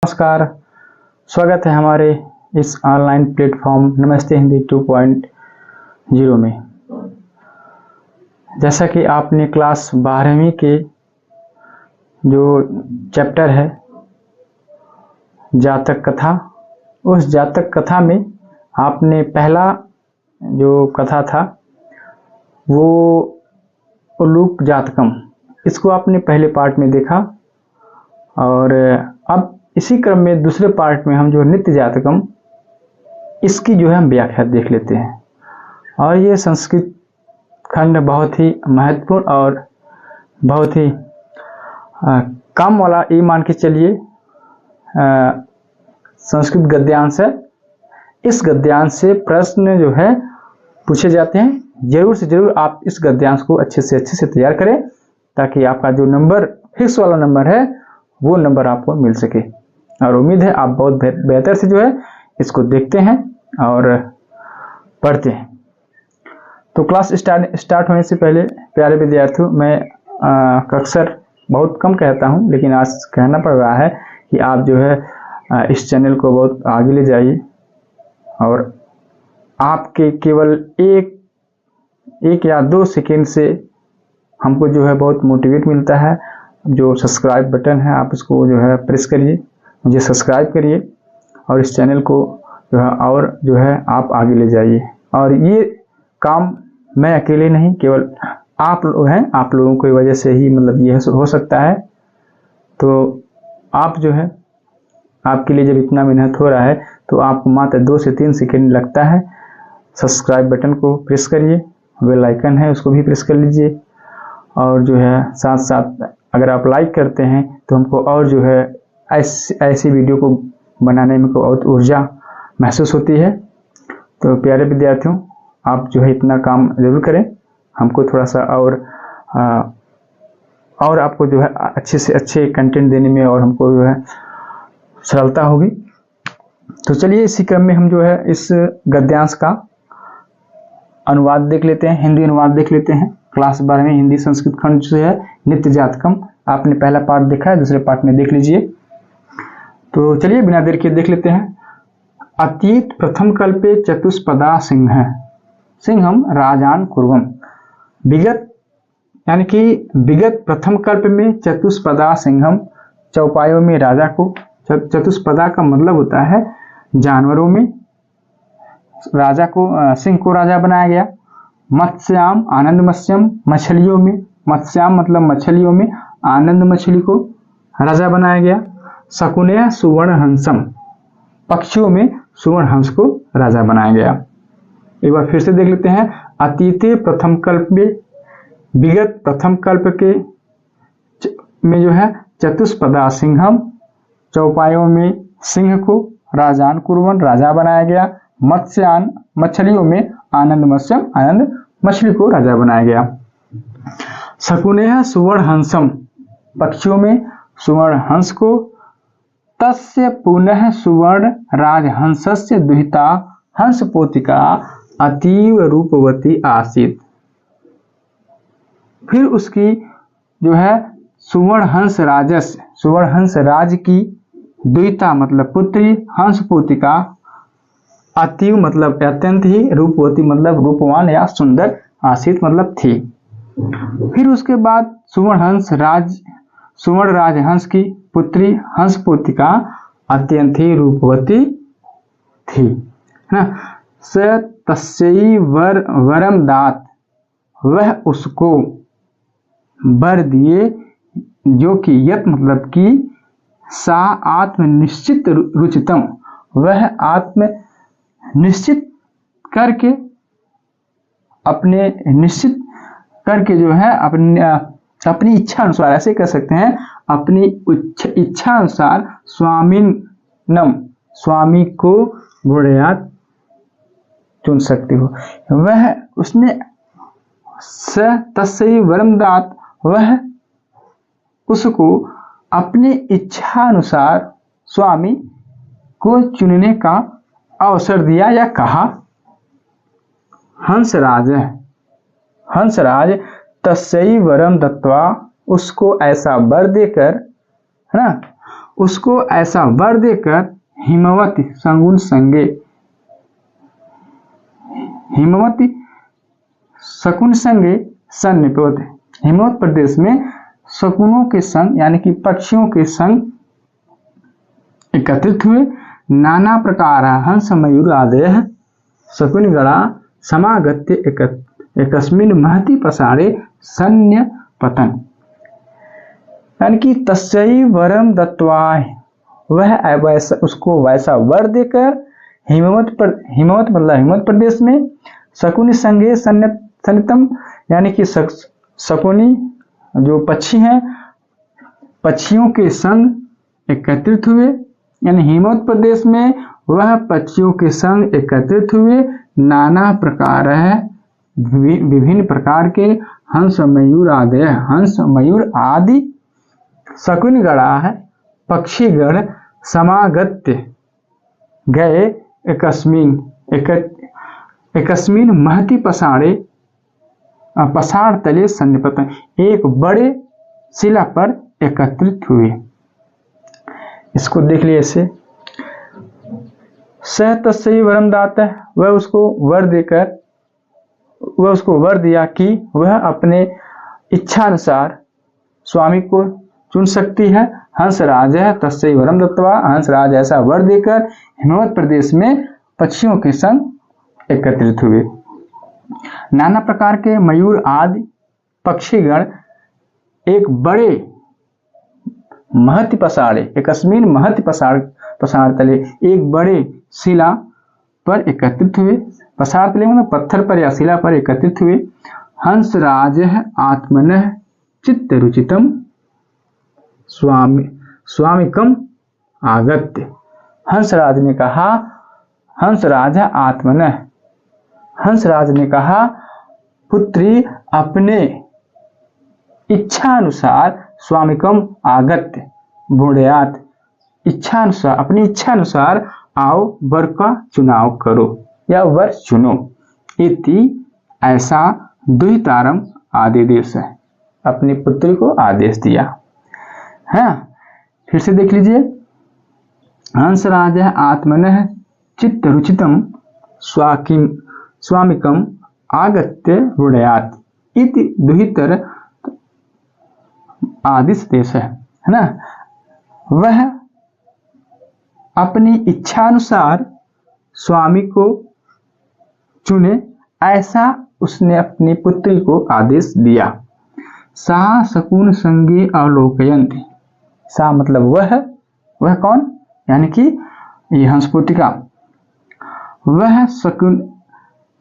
नमस्कार, स्वागत है हमारे इस ऑनलाइन प्लेटफॉर्म नमस्ते हिंदी 2.0 में। जैसा कि आपने क्लास 12वीं के जो चैप्टर है जातक कथा, उस जातक कथा में आपने पहला जो कथा था वो उलूक जातकम, इसको आपने पहले पार्ट में देखा और अब इसी क्रम में दूसरे पार्ट में हम जो नित्य जातकम, इसकी जो है हम व्याख्या देख लेते हैं। और ये संस्कृत खंड बहुत ही महत्वपूर्ण और बहुत ही काम वाला, ये मान के चलिए संस्कृत गद्यांश है। इस गद्यांश से प्रश्न जो है पूछे जाते हैं। जरूर से जरूर आप इस गद्यांश को अच्छे से तैयार करें ताकि आपका जो नंबर फिक्स वाला नंबर है वो नंबर आपको मिल सके। और उम्मीद है आप बहुत बेहतर से जो है इसको देखते हैं और पढ़ते हैं। तो क्लास स्टार्ट होने से पहले प्यारे विद्यार्थियों, मैं अक्सर बहुत कम कहता हूं, लेकिन आज कहना पड़ रहा है कि आप जो है इस चैनल को बहुत आगे ले जाइए और आपके केवल एक या 2 सेकेंड से हमको जो है बहुत मोटिवेट मिलता है। जो सब्सक्राइब बटन है आप इसको जो है प्रेस करिए, मुझे सब्सक्राइब करिए और इस चैनल को जो है और जो है आप आगे ले जाइए। और ये काम मैं अकेले नहीं, केवल आप लोग हैं, आप लोगों की वजह से ही मतलब ये हो सकता है। तो आप जो है, आपके लिए जब इतना मेहनत हो रहा है तो आपको मात्र 2 से 3 सेकेंड लगता है। सब्सक्राइब बटन को प्रेस करिए, बेल आइकन है उसको भी प्रेस कर लीजिए और जो है साथ साथ अगर आप लाइक करते हैं तो हमको और जो है ऐसी वीडियो को बनाने में बहुत ऊर्जा महसूस होती है। तो प्यारे विद्यार्थियों, आप जो है इतना काम जरूर करें, हमको थोड़ा सा और आपको जो है अच्छे से अच्छे कंटेंट देने में और हमको जो है सरलता होगी। तो चलिए इसी क्रम में हम जो है इस गद्यांश का अनुवाद देख लेते हैं, हिंदी अनुवाद देख लेते हैं। क्लास 12वीं हिंदी संस्कृत खंड जो है नित्य जातकम, आपने पहला पार्ट देखा है, दूसरे पार्ट में देख लीजिए। तो चलिए बिना देर के देख लेते हैं। अतीत प्रथम कल्पे चतुष्पदा सिंहम राजान कुर्वम। विगत यानी कि विगत प्रथम कल्प में चतुष्पदा सिंहम, चौपायों में राजा को, चतुष्पदा का मतलब होता है जानवरों में, राजा को, सिंह को राजा बनाया गया। मत्स्याम आनंद मत्स्यम, मछलियों में, मत्स्याम मतलब मछलियों में, आनंद मछली को राजा बनाया गया। शकुने सुवर्ण हंसम, पक्षियों में सुवर्ण हंस को राजा बनाया गया। एक बार फिर से देख लेते हैं। अतीते प्रथम कल्प में, विगत प्रथम कल्प के में जो है चतुष्पदा सिंहम, चौपायों में सिंह को राजान कुर्वन राजा बनाया गया। मत्स्यान मछलियों में आनंद मत्स्यम, आनंद मछली को राजा बनाया गया। शकुने सुवर्ण हंसम, पक्षियों में सुवर्ण हंस को। तस्य पुनः सुवर्ण राजहंसस्य दुहिता हंस पोतिका अतीव रूपवती आसीत। फिर उसकी जो है सुवर्ण हंस राज की दुहिता मतलब पुत्री, हंस पोतिका अतीव मतलब अत्यंत ही, रूपवती मतलब रूपवान या सुंदर, आसीत मतलब थी। फिर उसके बाद सुवर्ण राजहंस की पुत्री हंस पोतिका अत्यंत ही रूपवती थी, है ना। स तस्यै वरम दात, वह उसको वर दिए, जो कि यत मतलब कि सा आत्मनिश्चित रुचितम, वह आत्म निश्चित करके, अपने निश्चित करके जो है अपनी इच्छा अनुसार, ऐसे कह सकते हैं, अपनी इच्छा अनुसार स्वामिनम, स्वामी को गुणयात चुन सकते हो। वह उसने स तस्यै वरम दात, वह उसको अपनी इच्छा अनुसार स्वामी को चुनने का अवसर दिया या कहा। हंसराज तस्यै वरम दत्वा, उसको ऐसा वर देकर, है ना, उसको ऐसा वर देकर हिमवती सगुन संगे, हिमवती शकुन संगे सन्निपत, हिमवत प्रदेश में शकुनों के संग यानी कि पक्षियों के संग एकत्रित हुए। नाना प्रकार हंस मयूर आदय शकुन गणा समागत्य एकस्मिन् महति पसारे सन्य पतन, यानी कि तस्यै वरम दत्त्वा, वह वैसा उसको वैसा वर देकर हिमवत मतलब हिमवत प्रदेश में शकुनि संगे सन्नितम, यानी कि शकुनी जो पक्षी हैं पक्षियों के संग एकत्रित हुए, यानी हिमवत प्रदेश में वह पक्षियों के संग एकत्रित हुए। नाना प्रकार है विभिन्न प्रकार के हंस मयूर आदि, हंस मयूर आदि शकुन गणा है पक्षीगण समागत्य गए एकस्मिन महति पसारे पसार तले सन्निपत, एक बड़े शिला पर एकत्रित हुए। इसको देख लिए ऐसे, सह तस्यै वरम दाता, वह उसको वर दिया कि वह अपने इच्छानुसार स्वामी को चुन सकती है। हंसराज है तस्यै वरम दत्त्वा, हंसराज ऐसा वर देकर हिमवत प्रदेश में पक्षियों के संग एकत्रित हुए। नाना प्रकार के मयूर आदि पक्षीगण एक बड़े महति पसारे, एकस्मिन महति पसार तले, एक बड़े शिला पर एकत्रित हुए। पसार तले मतलब पत्थर पर या शिला पर एकत्रित हुए। हंसराज आत्मनः चित्त रुचितम स्वामिकम आगत्य, हंसराज ने कहा, हंसराज आत्मनः, हंसराज ने कहा पुत्री अपने इच्छानुसार स्वामिकम आगत्य बुढ़यात, इच्छानुसार अपनी इच्छानुसार आओ वर का चुनाव करो या वर चुनो। इति ऐसा दुहितारम आदेश है, अपनी पुत्री को आदेश दिया है। फिर से देख लीजिए, हंसराज आत्मनः चित्त रुचितम स्वामिकम आगत्य बुढ़यात इति दुहितर आदेश है ना। वह अपनी इच्छानुसार स्वामी को चुने, ऐसा उसने अपनी पुत्री को आदेश दिया। सा शकुन संगे अवलोकयन्ति, सा मतलब वह कौन, यानी कि ये हंसपुत्रिका, वह शकुन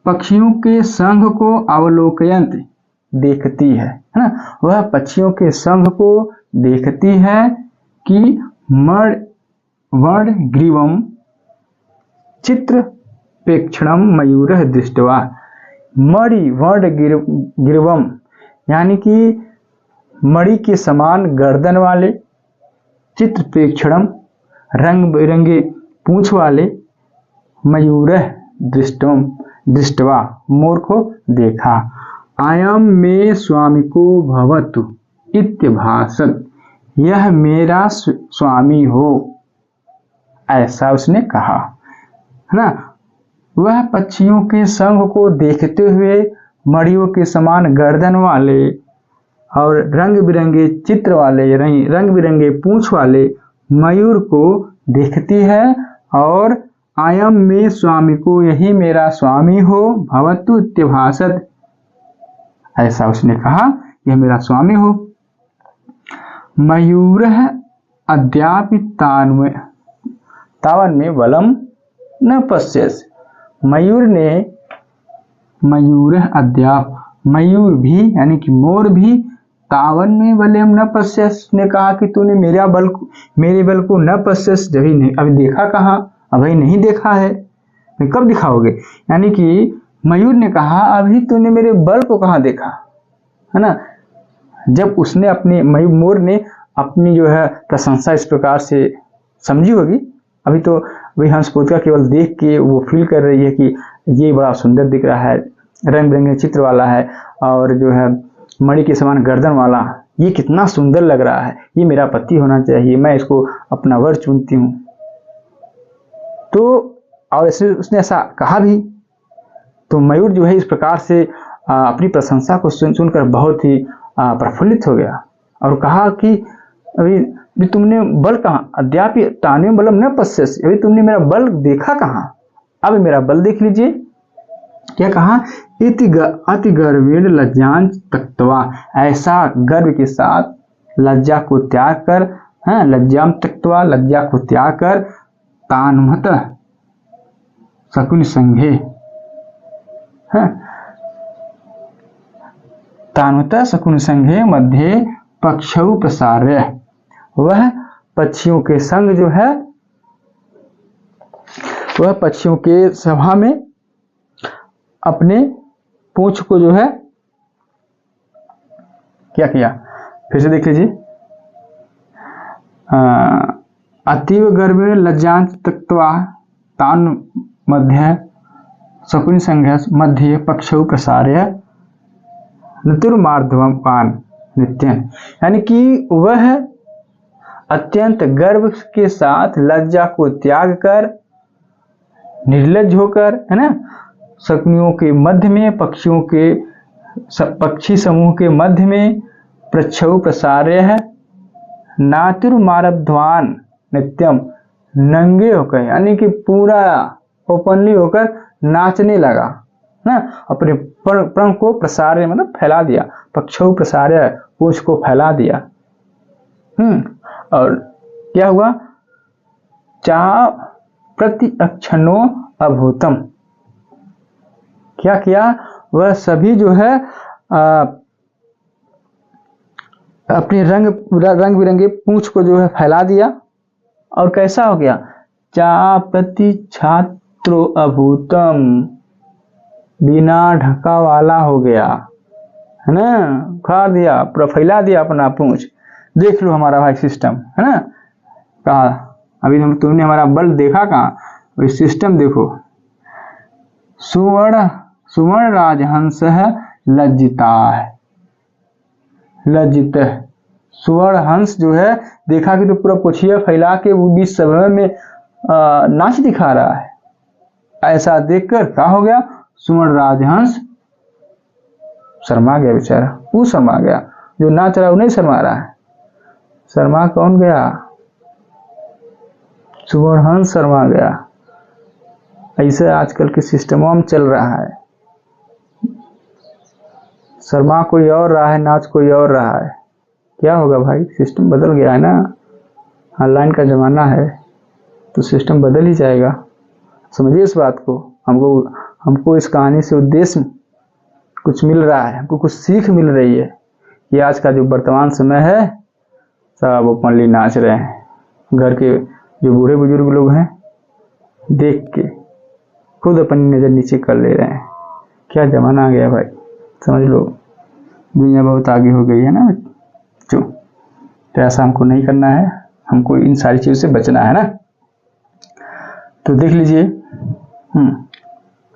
पक्षियों के संघ को अवलोकयन्ति देखती है ना। वह पक्षियों के संघ को देखती है कि वर्ण ग्रीवम चित्र प्रेक्षणम मयूरः दृष्टवा, मणि वर्ण ग्रीवम यानी कि मणि के समान गर्दन वाले, चित्र प्रेक्षणम रंग बिरंगे पूंछ वाले, मयूरः दृष्टवा मोर को देखा। आयम में स्वामी को भवतु इत्यभाषत, यह मेरा स्वामी हो, ऐसा उसने कहा है ना। वह पक्षियों के संघ को देखते हुए मड़ियों के समान गर्दन वाले और रंग बिरंगे चित्र वाले, रंग बिरंगे पूंछ वाले मयूर को देखती है और आयम में स्वामी को, यही मेरा स्वामी हो, भवतु इत्यभाषत, ऐसा उसने कहा यह मेरा स्वामी हो। मयूरः अद्यापि तावन में बलम न पश्यस, मयूरः अद्याप, मयूर भी यानी कि मोर भी, तावन में बलम न पश्यस, ने कहा कि तूने मेरे बल को न पश्यस, जब नहीं अभी देखा कहाँ, अभी नहीं देखा है, कब दिखाओगे, यानी कि मयूर ने कहा अभी तूने मेरे बल को कहाँ देखा है ना। जब उसने अपने मोर ने अपनी जो है प्रशंसा इस प्रकार से समझी होगी, अभी तो वही हंसपुत्रिका केवल देख के वो फील कर रही है कि ये बड़ा सुंदर दिख रहा है, रंग बिरंगे चित्र वाला है और जो है मणि के समान गर्दन वाला, ये कितना सुंदर लग रहा है, ये मेरा पति होना चाहिए, मैं इसको अपना वर चुनती हूँ। तो और ऐसे उसने ऐसा कहा भी। तो मयूर जो है इस प्रकार से अपनी प्रशंसा को सुनकर बहुत ही प्रफुल्लित हो गया और कहा कि अभी तुमने बल कहाँ, अद्यापि तान्यं बलम न पश्यसि, अभी तुमने मेरा बल देखा कहाँ, अब मेरा बल देख लीजिए। क्या कहा, अति गर्वेण लज्जां त्यक्त्वा, ऐसा गर्व के साथ लज्जा को त्याग कर, लज्जां त्यक्त्वा, लज्जा को त्याग कर, तान्मत शकुनि संघे, तान्मत शकुनि संघे मध्ये पक्षौ प्रसार्य, वह पक्षियों के संग जो है, वह पक्षियों के सभा में अपने पूंछ को जो है क्या किया, फिर से देख लीजिए। अतीव गर्वेण लज्जां त्यक्त्वा तान् मध्ये शकुनि संघे मध्ये पक्षौ प्रसार्य नृत्युर्मार्धवान् नृत्यन्, यानी कि वह अत्यंत गर्व के साथ लज्जा को त्याग कर, निर्लज होकर, है ना, शकुनियों के मध्य में, पक्षियों के पक्षी समूह के मध्य में प्रच्छौ प्रसार्य है, नातिर्मारब्धवान नित्यम, नंगे होकर, यानी कि पूरा ओपनली होकर नाचने लगा ना, अपने प्रण को प्रसार्य मतलब फैला दिया, पक्षौ प्रसार्य, पूंछ को फैला दिया। और क्या हुआ, चा प्रति अक्षणो अभूतम, क्या किया, वह सभी जो है अपने रंग बिरंगे पूंछ को जो है फैला दिया, और कैसा हो गया, चा प्रति छात्रो अभूतम, बिना ढका वाला हो गया, है ना, उखाड़ दिया, पूरा फैला दिया अपना पूंछ। देख लो हमारा भाई सिस्टम, है ना, कहा अभी तुमने हमारा बल देखा कहाँ, वही सिस्टम देखो। सुवर्ण राजहंस है लज्जिता है, लज्जित है, सुवर्ण हंस जो है देखा कि तो पूरा पुछिया फैला के वो बीच सभा में नाच दिखा रहा है। ऐसा देखकर क्या हो गया, सुवर्ण राजहंस शर्मा गया बेचारा, वो शर्मा गया, जो नाच रहा वो नहीं शर्मा रहा है। शर्मा कौन गया, सुवर्ण हंस शर्मा गया। ऐसे आजकल के सिस्टमों में चल रहा है, शर्मा कोई और रहा है, नाच कोई और रहा है। क्या होगा भाई, सिस्टम बदल गया है ना, ऑनलाइन का जमाना है तो सिस्टम बदल ही जाएगा। समझिए इस बात को। हमको इस कहानी से उद्देश्य कुछ मिल रहा है, हमको कुछ सीख मिल रही है कि आज का जो वर्तमान समय है सब ओपनली नाच रहे हैं। घर के जो बूढ़े बुजुर्ग लोग हैं देख के खुद अपनी नज़र नीचे कर ले रहे हैं। क्या जमाना आ गया भाई, समझ लो दुनिया बहुत आगे हो गई है ना बच्चों। तो ऐसा हमको नहीं करना है, हमको इन सारी चीज़ों से बचना है ना। तो देख लीजिए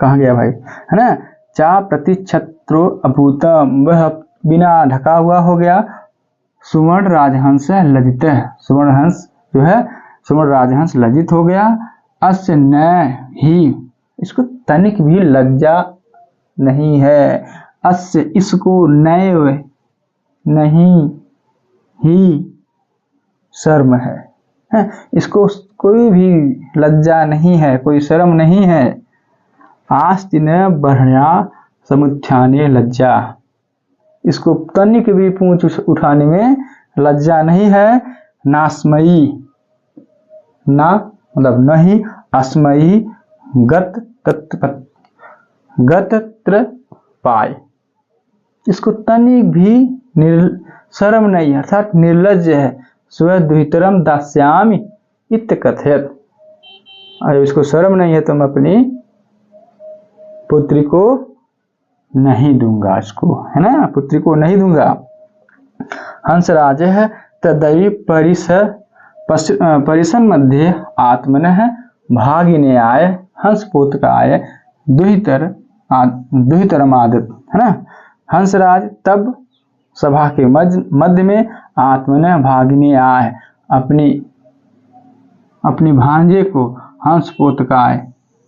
कहाँ गया भाई, है ना, चा प्रतिछत्रो अभूतम, वह बिना ढका हुआ हो गया। सुवर्ण राजहंस लज्जित, सुवर्ण हंस जो है, सुवर्ण राजहंस लज्जित हो गया। अस्य न ही, इसको तनिक भी लज्जा नहीं है। अस्य, इसको नैव नहीं ही शर्म है, इसको कोई भी लज्जा नहीं है, कोई शर्म नहीं है। आस्ति न बर्हण्या समुत्थाने लज्जा, इसको तनिक भी पूंछ उठाने में लज्जा नहीं है। नास्मयी, ना मतलब नहीं, अस्मयी गत्र पाय, इसको तनिक भी शर्म नहीं है, अर्थात निर्लज है। स्वद्वितरम दास्यामि इत्यकथयत्, अरे इसको शर्म नहीं है तो मैं अपनी पुत्री को नहीं दूंगा, इसको, है ना, पुत्री को नहीं दूंगा। हंसराज है तदयि परिसन मध्ये आत्मन है भागिने आय हंस पोतकाय दुहितरम आदत, है ना। हंसराज तब सभा के मध्य में आत्मनः भागिने आए, अपनी भांजे को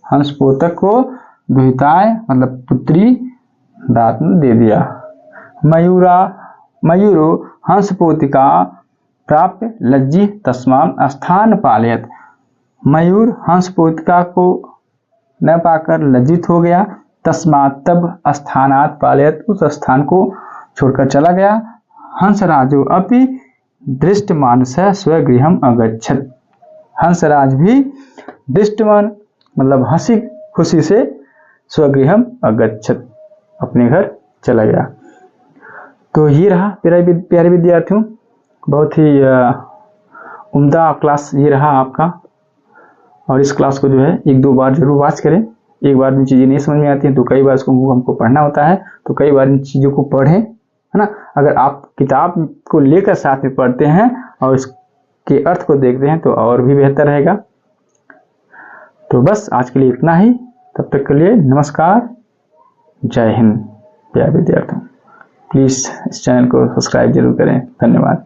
हंसपोतक को दुहिताय मतलब पुत्री दात्न दे दिया। मयूरो हंसपोतिका प्राप्य लज्जी तस्मात् स्थान पालयत। मयूर हंसपोतिका को न पाकर लज्जित हो गया, तस्मात् तब स्थानात् पालयत उस स्थान को छोड़कर चला गया। हंसराजो अपि दृष्टमानसः स्वगृहम् अगच्छत्। हंसराज भी दृष्टमान मतलब हंसी खुशी से स्वगृहम् अगच्छत् अपने घर चला गया। तो ये रहा प्यारे विद्यार्थियों, बहुत ही उम्दा क्लास ये रहा आपका। और इस क्लास को जो है 1-2 बार जरूर वॉच करें। एक बार में चीज़ें नहीं समझ में आती हैं तो कई बार इसको हमको पढ़ना होता है, तो कई बार इन चीज़ों को पढ़ें, है ना। अगर आप किताब को लेकर साथ में पढ़ते हैं और इसके अर्थ को देखते हैं तो और भी बेहतर रहेगा। तो बस आज के लिए इतना ही, तब तक के लिए नमस्कार, जय हिंद। प्यारे विद्यार्थियों, प्लीज़ इस चैनल को सब्सक्राइब जरूर करें। धन्यवाद।